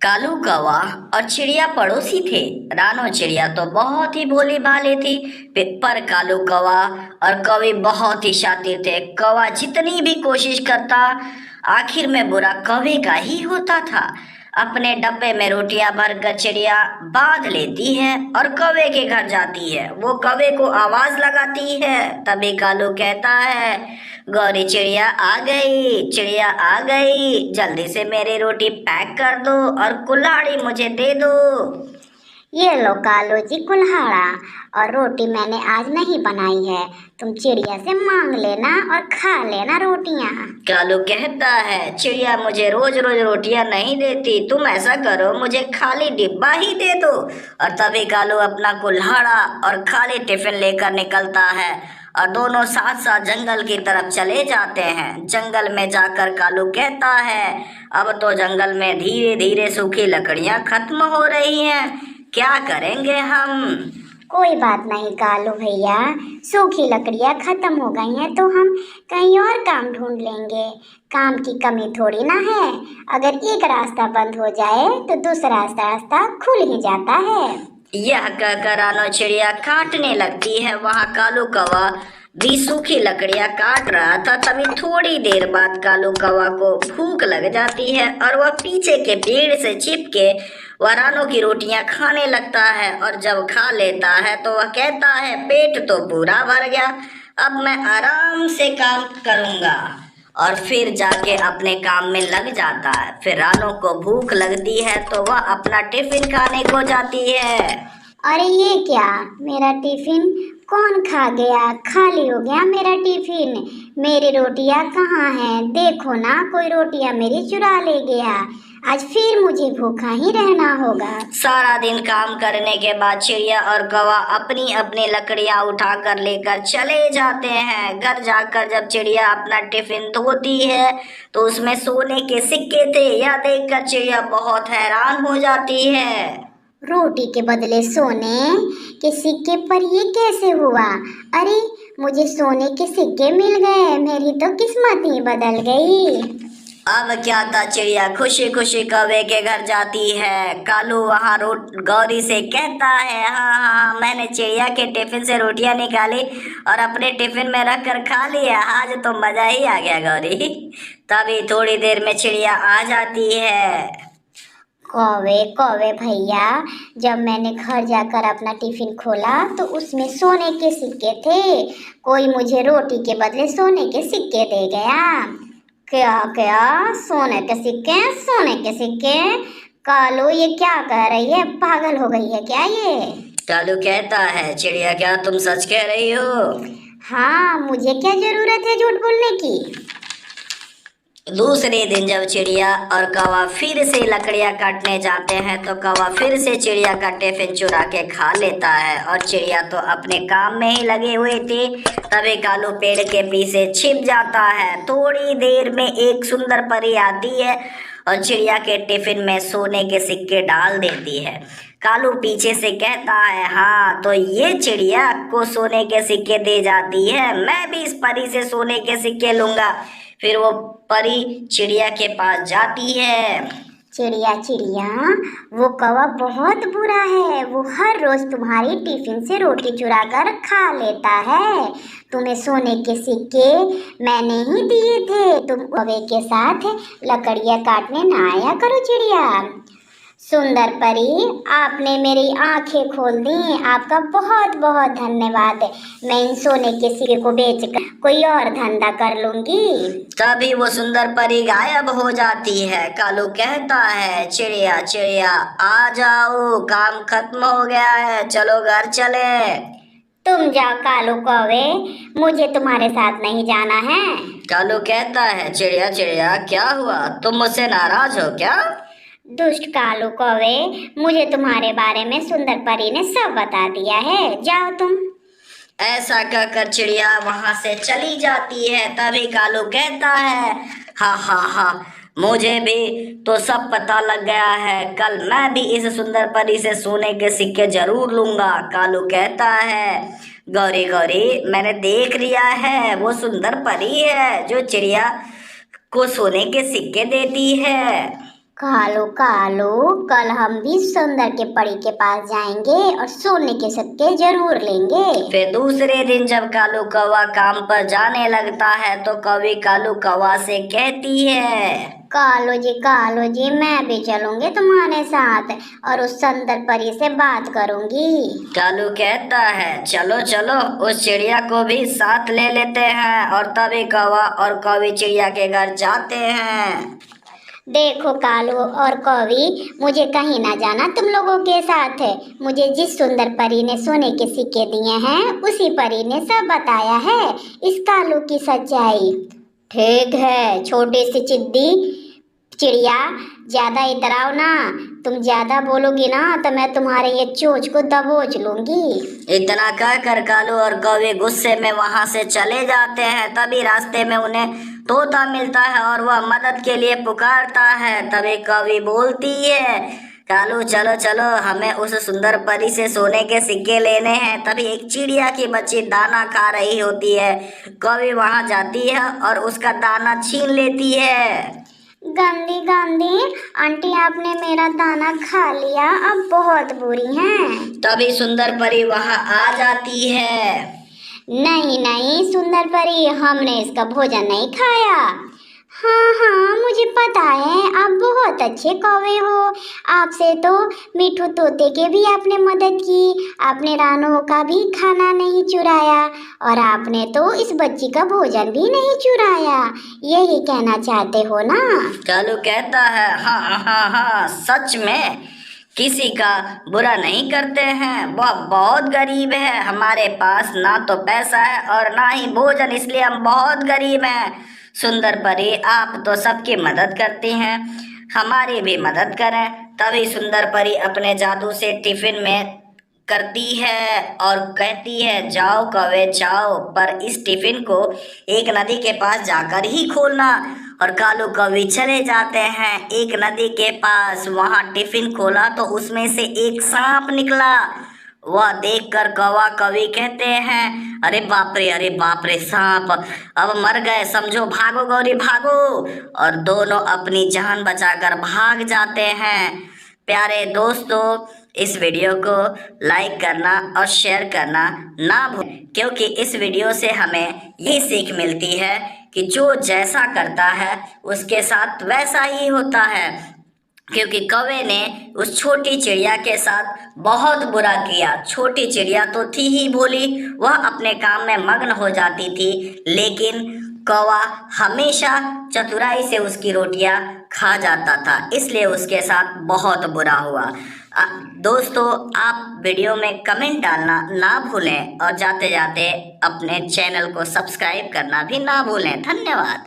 कालू कौवा और चिड़िया पड़ोसी थे। रानो चिड़िया तो बहुत ही भोली भाली थी, पर कालू कौवा और कौवे बहुत ही शातिर थे। कौवा जितनी भी कोशिश करता, आखिर में बुरा कौवे का ही होता था। अपने डब्बे में रोटियां भरकर चिड़िया बांध लेती है और कौवे के घर जाती है। वो कौवे को आवाज लगाती है, तभी कालू कहता है, गौरी चिड़िया आ गई, चिड़िया आ गई, जल्दी से मेरी रोटी पैक कर दो और कुल्हाड़ी मुझे दे दो। ये लो कालू जी कुल्हाड़ा, और रोटी मैंने आज नहीं बनाई है, तुम चिड़िया से मांग लेना और खा लेना रोटियां। कालू कहता है, चिड़िया मुझे रोज रोज रोटियां नहीं देती, तुम ऐसा करो मुझे खाली डिब्बा ही दे दो। और तभी कालू अपना कुल्हाड़ा और खाली टिफिन लेकर निकलता है और दोनों साथ साथ जंगल की तरफ चले जाते हैं। जंगल में जाकर कालू कहता है, अब तो जंगल में धीरे धीरे सूखी लकड़ियां खत्म हो रही हैं, क्या करेंगे हम। कोई बात नहीं कालू भैया, सूखी लकड़ियां खत्म हो गई हैं तो हम कहीं और काम ढूंढ लेंगे, काम की कमी थोड़ी ना है। अगर एक रास्ता बंद हो जाए तो दूसरा रास्ता खुल ही जाता है। यह कहकर रानो चिड़िया काटने लगती है। वहां कालू कौवा भी सूखी लकड़ियां काट रहा था। तभी थोड़ी देर बाद कालू कौवा को भूख लग जाती है और वह पीछे के पेड़ से छिपके वह रानो की रोटियां खाने लगता है। और जब खा लेता है तो वह कहता है, पेट तो पूरा भर गया, अब मैं आराम से काम करूंगा। और फिर जाके अपने काम में लग जाता है। फिर रानो को भूख लगती है तो वह अपना टिफिन खाने को जाती है। अरे ये क्या, मेरा टिफिन कौन खा गया? खाली हो गया मेरा टिफिन। मेरी रोटियां कहाँ हैं? देखो ना, कोई रोटियां मेरी चुरा ले गया। आज फिर मुझे भूखा ही रहना होगा। सारा दिन काम करने के बाद चिड़िया और कौवा अपनी अपनी लकड़ियां उठाकर लेकर चले जाते हैं। घर जाकर जब चिड़िया अपना टिफिन धोती है तो उसमें सोने के सिक्के थे। यह देखकर चिड़िया बहुत हैरान हो जाती है। रोटी के बदले सोने के सिक्के पर ये कैसे हुआ? अरे मुझे सोने के सिक्के मिल गए, मेरी तो किस्मत ही बदल गई। अब क्या था, चिड़िया खुशी खुशी कौवे के घर जाती है। कालू वहाँ गौरी से कहता है, हाँ हाँ हाँ, मैंने चिड़िया के टिफिन से रोटियां निकाली और अपने टिफिन में रख कर खा लिया, आज तो मजा ही आ गया गौरी। तभी थोड़ी देर में चिड़िया आ जाती है। कौवे कौवे भैया, जब मैंने घर जाकर अपना टिफिन खोला तो उसमें सोने के सिक्के थे। कोई मुझे रोटी के बदले सोने के सिक्के दे गया। क्या क्या, सोने के सिक्के, सोने के सिक्के? कालू ये क्या कह रही है, पागल हो गई है क्या ये? कालू कहता है, चिड़िया क्या तुम सच कह रही हो? हाँ, मुझे क्या जरूरत है झूठ बोलने की। दूसरे दिन जब चिड़िया और कौवा फिर से लकड़ियां काटने जाते हैं तो कौवा फिर से चिड़िया का टिफिन चुरा के खा लेता है। और चिड़िया तो अपने काम में ही लगे हुए थे। तभी कालू पेड़ के पीछे छिप जाता है। थोड़ी देर में एक सुंदर परी आती है और चिड़िया के टिफिन में सोने के सिक्के डाल देती है। कालू पीछे से कहता है, हाँ तो ये चिड़िया को सोने के सिक्के दे जाती है, मैं भी इस परी से सोने के सिक्के लूंगा। फिर वो परी चिड़िया के पास जाती है। चिड़िया चिड़िया, वो कौवा बहुत बुरा है, वो हर रोज तुम्हारी टिफिन से रोटी चुरा कर खा लेता है। तुम्हें सोने के सिक्के मैंने ही दिए थे, तुम कौवे के साथ लकड़ियाँ काटने ना आया करो। चिड़िया सुंदर परी, आपने मेरी आंखें खोल दी, आपका बहुत बहुत धन्यवाद। मैं इन सोने के सिक्के को बेचकर कोई और धंधा कर लूंगी। तभी वो सुंदर परी गायब हो जाती है। कालू कहता है, चिड़िया चिड़िया आ जाओ, काम खत्म हो गया है, चलो घर चले। तुम जाओ कालू कौवे, मुझे तुम्हारे साथ नहीं जाना है। कालू कहता है, चिड़िया चिड़िया क्या हुआ, तुम मुझसे नाराज हो क्या? दुष्ट कालू कौवे, मुझे तुम्हारे बारे में सुंदर परी ने सब बता दिया है, जाओ तुम। ऐसा कहकर चिड़िया वहां से चली जाती है। तभी कालू कहता है, हा हा हा, मुझे भी तो सब पता लग गया है, कल मैं भी इस सुंदर परी से सोने के सिक्के जरूर लूंगा। कालू कहता है, गौरी गौरी, मैंने देख लिया है, वो सुंदर परी है जो चिड़िया को सोने के सिक्के देती है। कालो कालो, कल हम भी सुंदर के परी के पास जाएंगे और सोने के सिक्के जरूर लेंगे। फिर दूसरे दिन जब कालू कौवा काम पर जाने लगता है तो कौवी कालू कौवा से कहती है, कालो जी मैं भी चलूंगी तुम्हारे साथ और उस सुंदर परी से बात करूंगी। कालू कहता है, चलो चलो उस चिड़िया को भी साथ ले लेते हैं। और तभी कौवा और कौवी चिड़िया के घर जाते हैं। देखो कालू और कौवी, मुझे कहीं ना जाना तुम लोगों के साथ है। मुझे जिस सुंदर परी ने सोने के सिक्के दिए हैं उसी परी ने सब बताया है इस कालू की सच्चाई। ठीक है छोटी सी चिड़िया, ज्यादा इतराओ ना। तुम ज्यादा बोलोगी ना तो मैं तुम्हारे ये चोंच को दबोच लूंगी। इतना कहकर कालू और कौवे गुस्से में वहां से चले जाते हैं। तभी रास्ते में उन्हें तोता मिलता है और वह मदद के लिए पुकारता है। तभी कौवी बोलती है, कालू चलो चलो हमें उस सुंदर परी से सोने के सिक्के लेने हैं। तभी एक चिड़िया की बच्ची दाना खा रही होती है। कौवी वहां जाती है और उसका दाना छीन लेती है। गंदी आंटी, आपने मेरा दाना खा लिया, अब बहुत बुरी हैं। तभी सुंदर परी वहां आ जाती है। नहीं सुंदर परी, हमने इसका भोजन नहीं खाया। हाँ मुझे पता है, आप बहुत अच्छे कौवे हो। आपसे तो मिठू तोते के भी आपने मदद की, आपने रानों का भी खाना नहीं चुराया और आपने तो इस बच्ची का भोजन भी नहीं चुराया। यही कहना चाहते हो ना? कालू कहता है, हाँ सच में किसी का बुरा नहीं करते हैं। वह बहुत गरीब है, हमारे पास ना तो पैसा है और ना ही भोजन, इसलिए हम बहुत गरीब हैं। सुंदर परी आप तो सबकी मदद करती हैं, हमारी भी मदद करें। तभी सुंदर परी अपने जादू से टिफिन में करती है और कहती है, जाओ कौवे जाओ, पर इस टिफिन को एक नदी के पास जाकर ही खोलना। और कालू कौवी चले जाते हैं एक नदी के पास। वहां टिफिन खोला तो उसमें से एक सांप निकला। वह देखकर कौवा कौवी कहते हैं, अरे बाप रे सांप, अब मर गए समझो, भागो गौरी भागो। और दोनों अपनी जान बचाकर भाग जाते हैं। प्यारे दोस्तों, इस वीडियो को लाइक करना और शेयर करना ना भूलें, क्योंकि इस वीडियो से हमें ये सीख मिलती है कि जो जैसा करता है उसके साथ वैसा ही होता है। क्योंकि कौवे ने उस छोटी चिड़िया के साथ बहुत बुरा किया। छोटी चिड़िया तो थी ही भोली, वह अपने काम में मग्न हो जाती थी, लेकिन कौवा हमेशा चतुराई से उसकी रोटियां खा जाता था, इसलिए उसके साथ बहुत बुरा हुआ। दोस्तों, आप वीडियो में कमेंट डालना ना भूलें और जाते जाते अपने चैनल को सब्सक्राइब करना भी ना भूलें। धन्यवाद।